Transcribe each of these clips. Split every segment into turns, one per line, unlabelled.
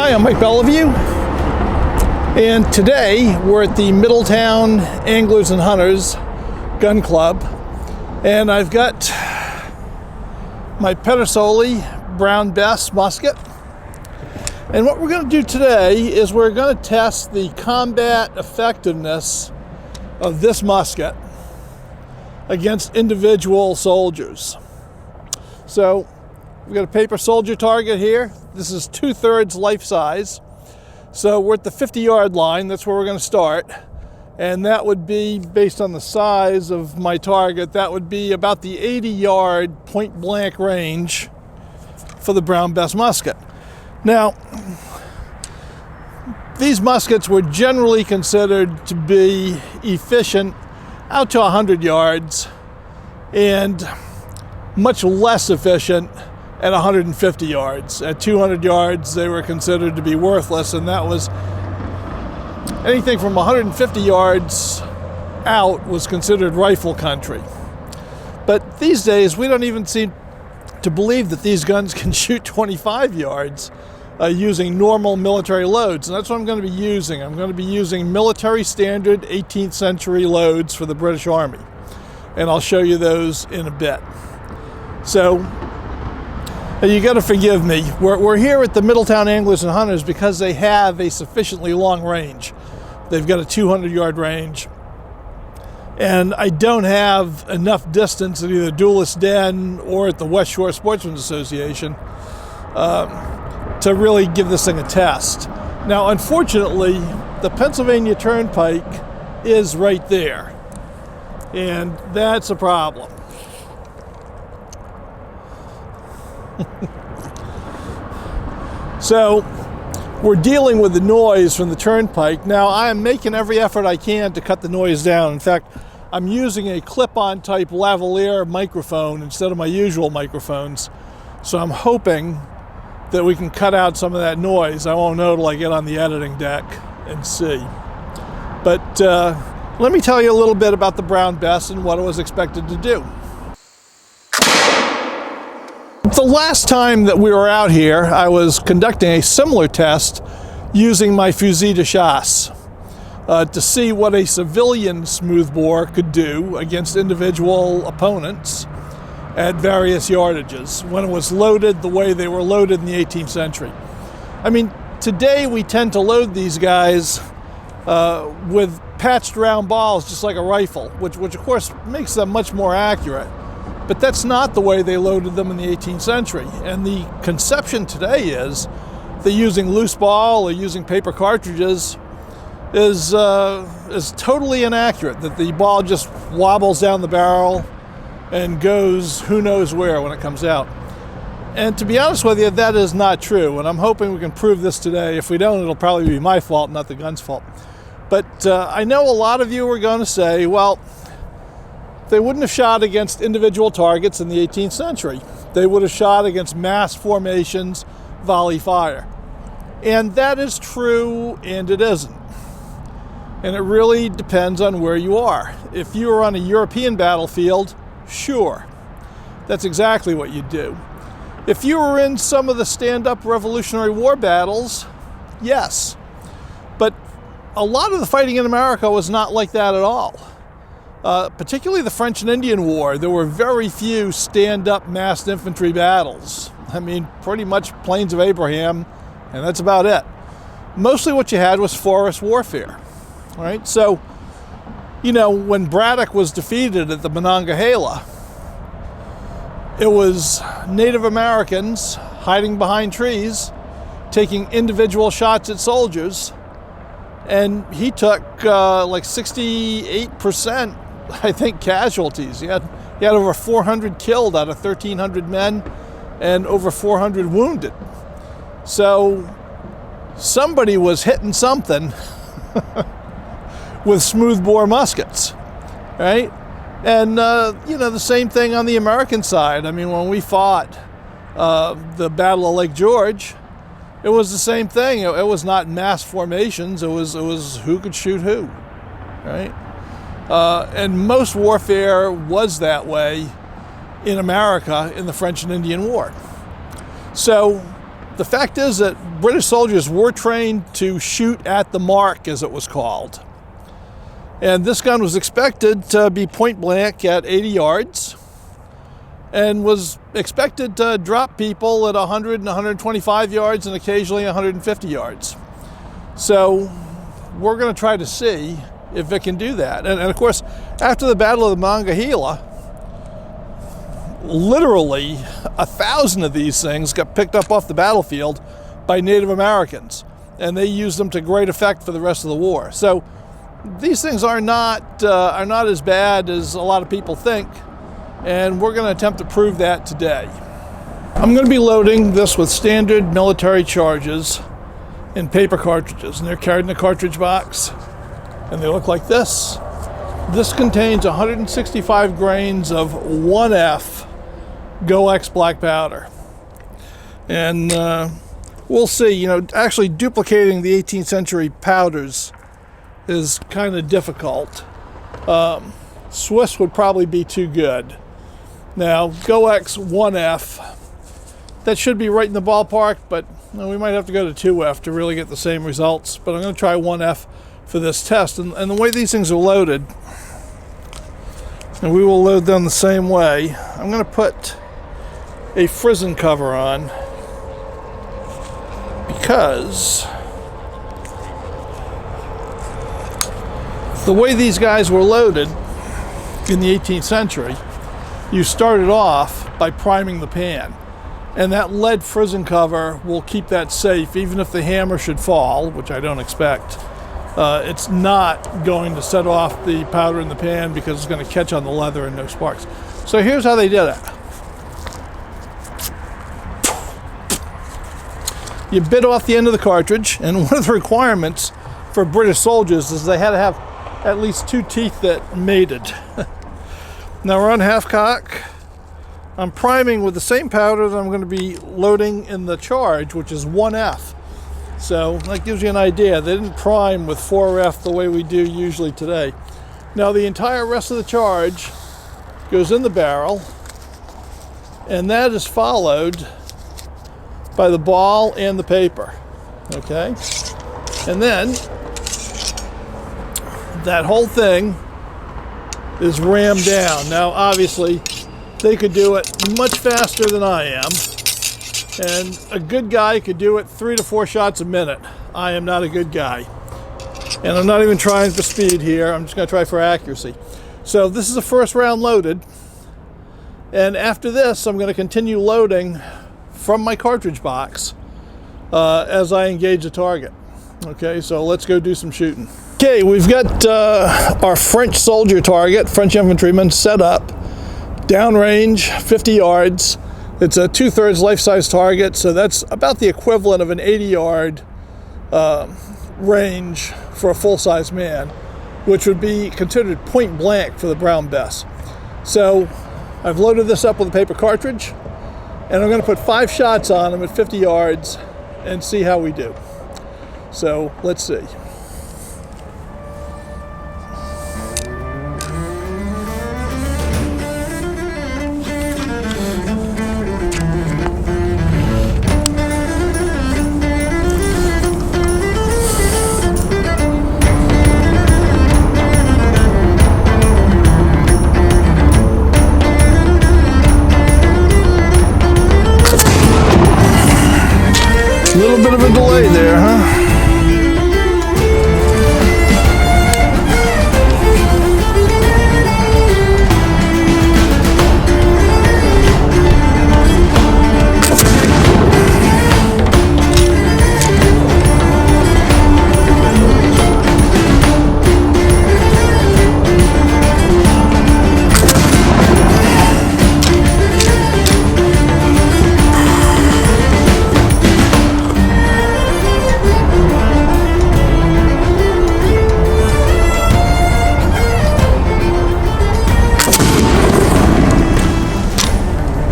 Hi, I'm Mike Beliveau, and today we're at the Middletown Anglers and Hunters Gun Club, and I've got my Pedersoli Brown Bess Musket. And what we're going to do today is we're going to test the combat effectiveness of this musket against individual soldiers. So we've got a paper soldier target here. This is 2/3 life size. So we're at the 50-yard line. That's where we're going to start. And that would be, based on the size of my target, that would be about the 80-yard point blank range for the Brown Bess musket. Now, these muskets were generally considered to be efficient out to 100 yards and much less efficient at 150 yards. At 200 yards, they were considered to be worthless, and that was anything from 150 yards out was considered rifle country. But these days, we don't even seem to believe that these guns can shoot 25 yards using normal military loads, and that's what I'm going to be using. I'm going to be using military standard 18th century loads for the British Army, and I'll show you those in a bit. So you got to forgive me. We're here at the Middletown Anglers and Hunters because they have a sufficiently long range. They've got a 200-yard range, and I don't have enough distance at either Duelist Den or at the West Shore Sportsmen's Association to really give this thing a test. Now, unfortunately, the Pennsylvania Turnpike is right there, and that's a problem. So we're dealing with the noise from the turnpike. Now, I am making every effort I can to cut the noise down. In fact, I'm using a clip-on type lavalier microphone instead of my usual microphones. So I'm hoping that we can cut out some of that noise. I won't know till I get on the editing deck and see. But let me tell you a little bit about the Brown Bess and what it was expected to do. The last time that we were out here, I was conducting a similar test using my fusil de chasse to see what a civilian smoothbore could do against individual opponents at various yardages when it was loaded the way they were loaded in the 18th century. I mean, today we tend to load these guys with patched round balls just like a rifle, which of course makes them much more accurate. But that's not the way they loaded them in the 18th century. And the conception today is that using loose ball or using paper cartridges is totally inaccurate, that the ball just wobbles down the barrel and goes who knows where when it comes out. And to be honest with you, that is not true. And I'm hoping we can prove this today. If we don't, it'll probably be my fault, not the gun's fault. But I know a lot of you are going to say, well, they wouldn't have shot against individual targets in the 18th century. They would have shot against mass formations, volley fire. And that is true, and it isn't. And it really depends on where you are. If you are on a European battlefield, sure, that's exactly what you do. If you were in some of the stand-up Revolutionary War battles, yes. But a lot of the fighting in America was not like that at all. Particularly the French and Indian War, there were very few stand-up massed infantry battles. I mean, pretty much Plains of Abraham, and that's about it. Mostly what you had was forest warfare, right? So, you know, when Braddock was defeated at the Monongahela, it was Native Americans hiding behind trees, taking individual shots at soldiers, and he took like 68%, I think, casualties. He had over 400 killed out of 1,300 men and over 400 wounded. So somebody was hitting something with smoothbore muskets, right? And, you know, the same thing on the American side. I mean, when we fought the Battle of Lake George, it was the same thing. It was not mass formations. It was who could shoot who, right? And most warfare was that way in America in the French and Indian War. So The fact is that British soldiers were trained to shoot at the mark, as it was called. And this gun was expected to be point blank at 80 yards and was expected to drop people at 100 and 125 yards and occasionally 150 yards. So we're going to try to see if it can do that. And of course, after the Battle of the Monongahela, literally 1,000 of these things got picked up off the battlefield by Native Americans, and they used them to great effect for the rest of the war. So these things are not as bad as a lot of people think, and we're going to attempt to prove that today. I'm going to be loading this with standard military charges in paper cartridges, and they're carried in a cartridge box, and they look like this. This contains 165 grains of 1F GoX black powder, and we'll see. You know, actually duplicating the 18th century powders is kind of difficult. Swiss would probably be too good. Now, GoX 1F, that should be right in the ballpark, but we might have to go to 2F to really get the same results. But I'm going to try 1F for this test. And the way these things are loaded, and we will load them the same way, I'm going to put a frizzen cover on, because the way these guys were loaded in the 18th century, you started off by priming the pan, and that lead frizzen cover will keep that safe. Even if the hammer should fall, which I don't expect, it's not going to set off the powder in the pan because it's going to catch on the leather and no sparks. So here's how they did it. You bit off the end of the cartridge, and one of the requirements for British soldiers is they had to have at least 2 teeth that mated. Now we're on half cock. I'm priming with the same powder that I'm going to be loading in the charge, which is 1F. So that gives you an idea. They didn't prime with 4F the way we do usually today. Now the entire rest of the charge goes in the barrel, and that is followed by the ball and the paper. Okay? And then that whole thing is rammed down. Now obviously they could do it much faster than I am, and a good guy could do it 3 to 4 shots a minute. I am not a good guy, and I'm not even trying for speed here. I'm just going to try for accuracy. So this is the first round loaded, and after this I'm going to continue loading from my cartridge box as I engage the target. Okay, so let's go do some shooting. Okay, we've got our French soldier target, French infantryman, set up, downrange, 50 yards. It's a 2/3 life-size target, so that's about the equivalent of an 80-yard range for a full-size man, which would be considered point blank for the Brown Bess. So I've loaded this up with a paper cartridge, and I'm going to put 5 shots on him at 50 yards and see how we do. So let's see. A little bit of a delay there, huh?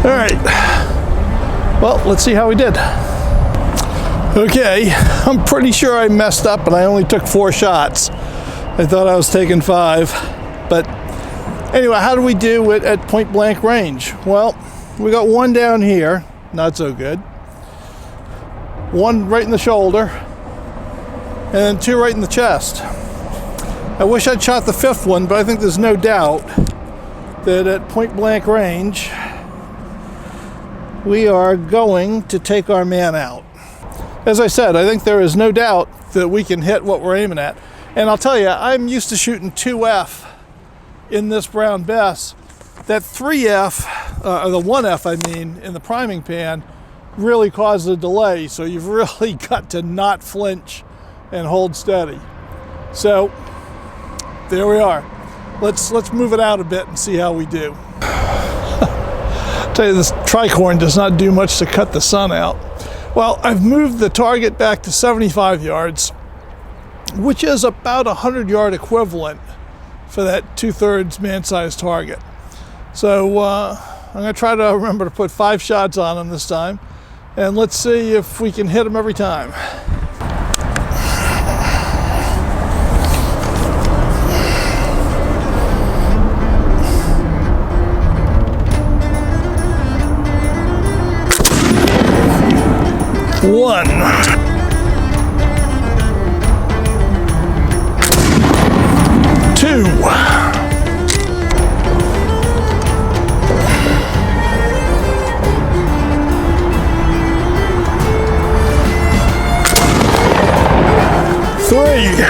All right, well, let's see how we did. Okay, I'm pretty sure I messed up and I only took 4 shots. I thought I was taking 5, but anyway, how do we do it at point blank range? Well, we got one down here, not so good. one right in the shoulder, and then two right in the chest. I wish I'd shot the fifth one, but I think there's no doubt that at point blank range, we are going to take our man out. As I said, I think there is no doubt that we can hit what we're aiming at. And I'll tell you, I'm used to shooting 2F in this Brown Bess. That 3F, or the 1F I mean, in the priming pan, really caused a delay. So you've really got to not flinch and hold steady. So there we are. Let's move it out a bit and see how we do. I'll tell you, this tricorn does not do much to cut the sun out. Well, I've moved the target back to 75 yards, which is about a 100-yard equivalent for that 2/3 man-sized target. So I'm going to try to remember to put 5 shots on him this time, and let's see if we can hit him every time. One. Two. Three.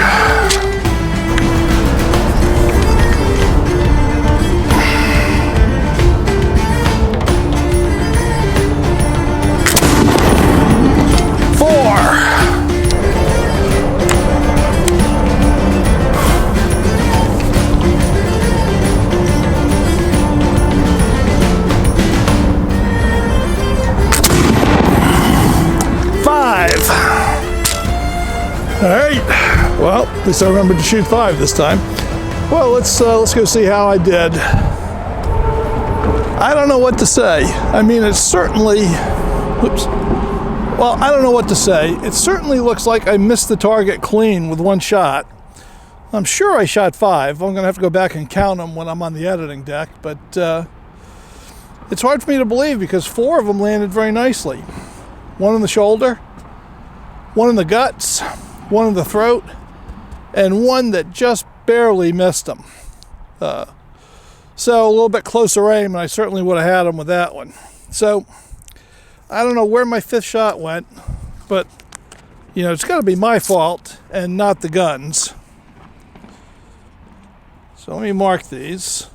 5. All right. Well, at least I remembered to shoot 5 this time. Well, let's go see how I did. I don't know what to say. I mean, it's certainly. Oops. Well, I don't know what to say. It certainly looks like I missed the target clean with 1 shot. I'm sure I shot 5. I'm going to have to go back and count them when I'm on the editing deck, but it's hard for me to believe because 4 of them landed very nicely. 1 in the shoulder, 1 in the guts, 1 in the throat, and 1 that just barely missed him. So a little bit closer aim, and I certainly would have had him with that one. So I don't know where my 5th shot went, but you know, it's got to be my fault and not the guns. So let me mark these.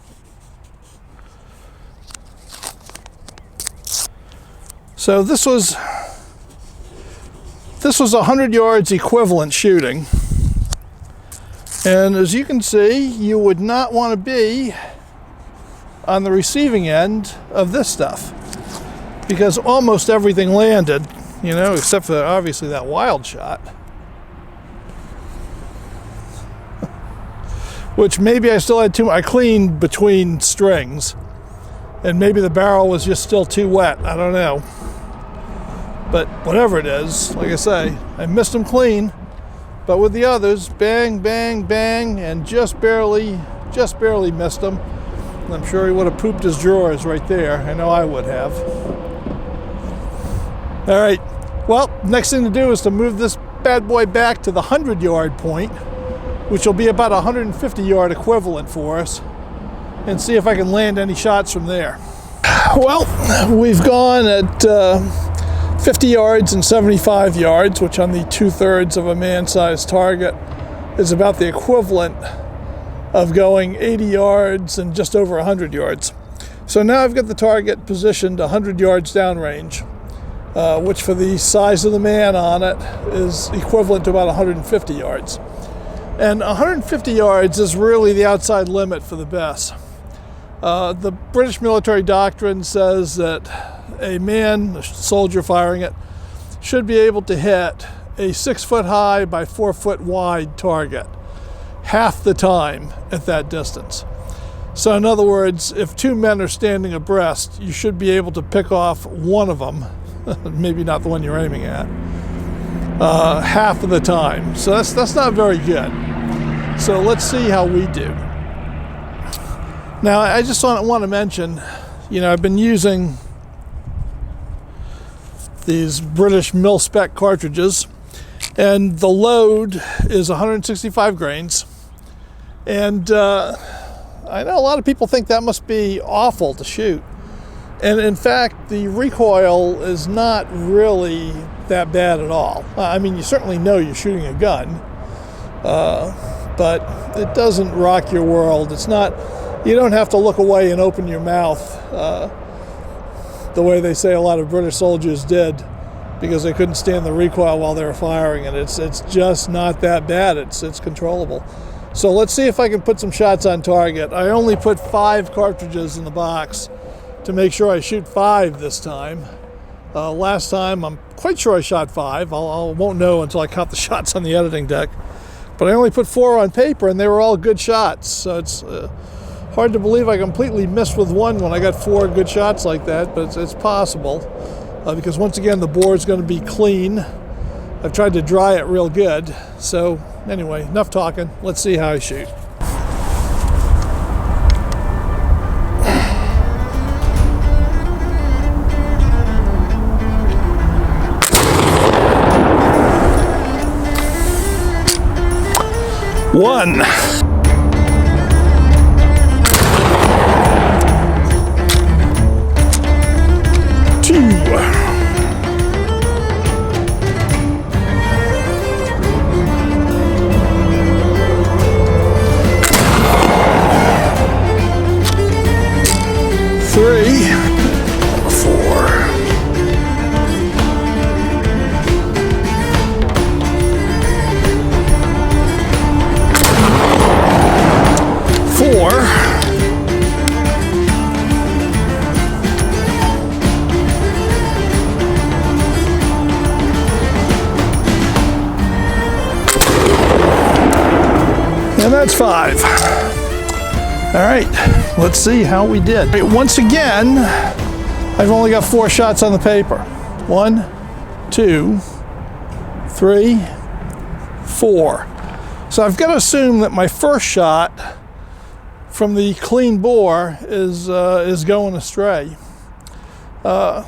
So this was 100 yards equivalent shooting. And as you can see, you would not want to be on the receiving end of this stuff because almost everything landed, you know, except for obviously that wild shot. Which maybe I still had too much. I cleaned between strings, and maybe the barrel was just still too wet. I don't know. But whatever it is, like I say, I missed them clean. But with the others, bang, bang, bang, and just barely missed him. And I'm sure he would have pooped his drawers right there. I know I would have. All right. Well, next thing to do is to move this bad boy back to the 100-yard point, which will be about a 150-yard equivalent for us, and see if I can land any shots from there. Well, we've gone at 50 yards and 75 yards, which on the 2/3 of a man-sized target is about the equivalent of going 80 yards and just over 100 yards. So now I've got the target positioned 100 yards downrange, which for the size of the man on it is equivalent to about 150 yards. And 150 yards is really the outside limit for the Bess. The British military doctrine says that a man, a soldier firing it, should be able to hit a 6-foot high by 4-foot wide target half the time at that distance. So in other words, if 2 men are standing abreast, you should be able to pick off one of them, maybe not the one you're aiming at, half of the time. So that's not very good. So let's see how we do. Now, I just want to mention, you know, I've been using these British mil-spec cartridges, and the load is 165 grains. And I know a lot of people think that must be awful to shoot. And in fact, the recoil is not really that bad at all. I mean, you certainly know you're shooting a gun, but it doesn't rock your world. It's not, you don't have to look away and open your mouth the way they say a lot of British soldiers did because they couldn't stand the recoil while they were firing. And it's just not that bad. It's controllable. So let's see if I can put some shots on target. I only put 5 cartridges in the box to make sure I shoot 5 this time. Last time, I'm quite sure I shot 5. I won't know until I count the shots on the editing deck. But I only put 4 on paper, and they were all good shots. So it's hard to believe I completely missed with one when I got 4 good shots like that, but it's possible. Because once again, the board's going to be clean. I've tried to dry it real good. So anyway, enough talking. Let's see how I shoot. One. 2. 3. 4. 4. 5. All right, let's see how we did. Right, once again, I've only got 4 shots on the paper. 1, 2, 3, 4. So I've got to assume that my first shot from the clean bore is going astray. Now,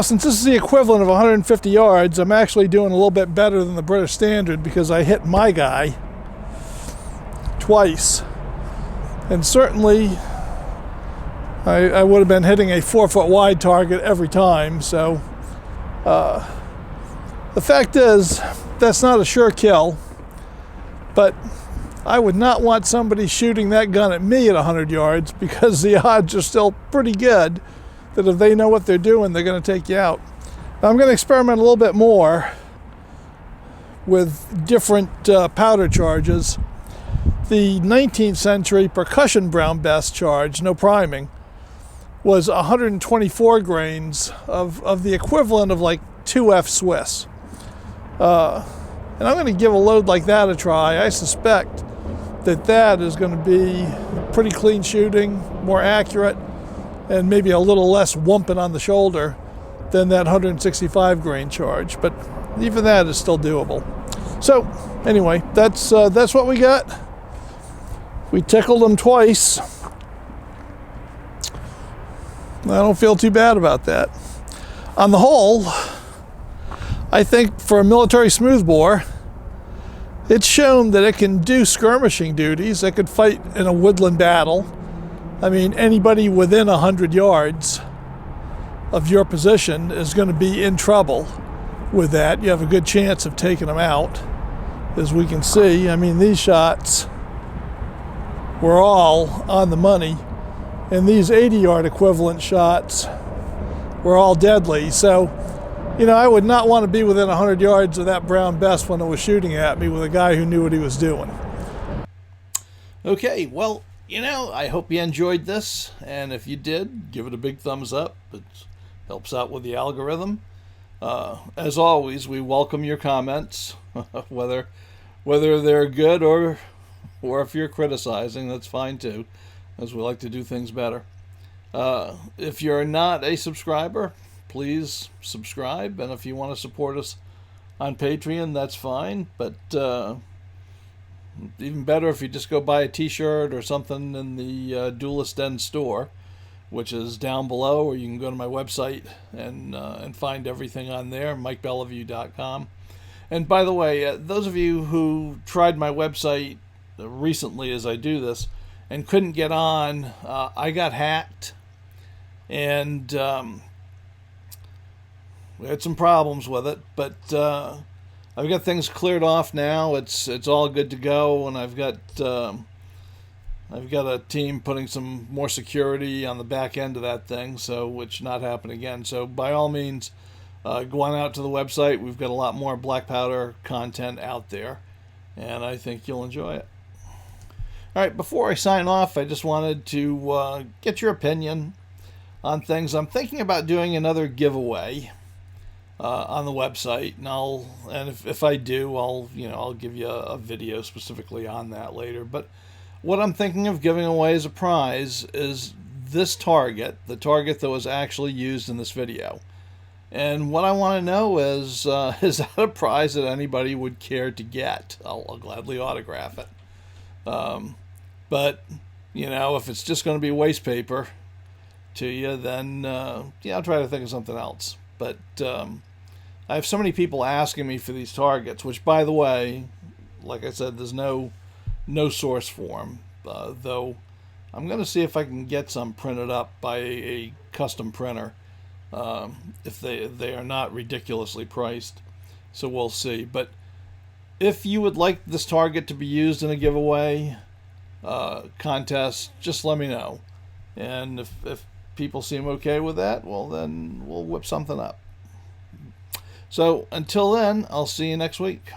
since this is the equivalent of 150 yards, I'm actually doing a little bit better than the British standard because I hit my guy twice. And certainly, I would have been hitting a 4-foot wide target every time. So, the fact is, that's not a sure kill. But I would not want somebody shooting that gun at me at 100 yards because the odds are still pretty good that if they know what they're doing, they're going to take you out. Now, I'm going to experiment a little bit more with different powder charges. The 19th century percussion Brown Bess charge, no priming, was 124 grains of the equivalent of like 2F Swiss. And I'm going to give a load like that a try. I suspect that is going to be pretty clean shooting, more accurate, and maybe a little less whumping on the shoulder than that 165 grain charge. But even that is still doable. So anyway, that's what we got. We tickled them twice. I don't feel too bad about that. On the whole, I think for a military smoothbore, it's shown that it can do skirmishing duties. It could fight in a woodland battle. I mean, anybody within 100 yards of your position is going to be in trouble with that. You have a good chance of taking them out. As we can see, I mean, these shots were all on the money. And these 80-yard equivalent shots were all deadly. So, you know, I would not want to be within 100 yards of that Brown Bess when it was shooting at me with a guy who knew what he was doing. Okay, well, you know, I hope you enjoyed this. And if you did, give it a big thumbs up. It helps out with the algorithm. As always, we welcome your comments, whether they're good or if you're criticizing, that's fine too, as we like to do things better. If you're not a subscriber, please subscribe. And if you want to support us on Patreon, that's fine. But even better if you just go buy a t-shirt or something in the Duelist Den store. which is down below, or you can go to my website and find everything on there, MikeBeliveau.com. And by the way, those of you who tried my website recently as I do this and couldn't get on, I got hacked, and we had some problems with it, but I've got things cleared off now. It's all good to go, and I've got a team putting some more security on the back end of that thing, so which not happen again. So by all means, go on out to the website. We've got a lot more black powder content out there, and I think you'll enjoy it. All right, before I sign off, I just wanted to get your opinion on things. I'm thinking about doing another giveaway on the website, and if I do, I'll give you a video specifically on that later. But what I'm thinking of giving away as a prize is this target, the target that was actually used in this video. And what I want to know is that a prize that anybody would care to get? I'll gladly autograph it. But, if it's just going to be waste paper to you, then, I'll try to think of something else. But I have so many people asking me for these targets, which, by the way, like I said, there's no source for them, though I'm going to see if I can get some printed up by a custom printer, if they are not ridiculously priced. So we'll see. But if you would like this target to be used in a giveaway contest, just let me know. And if people seem okay with that, well, then we'll whip something up. So until then, I'll see you next week.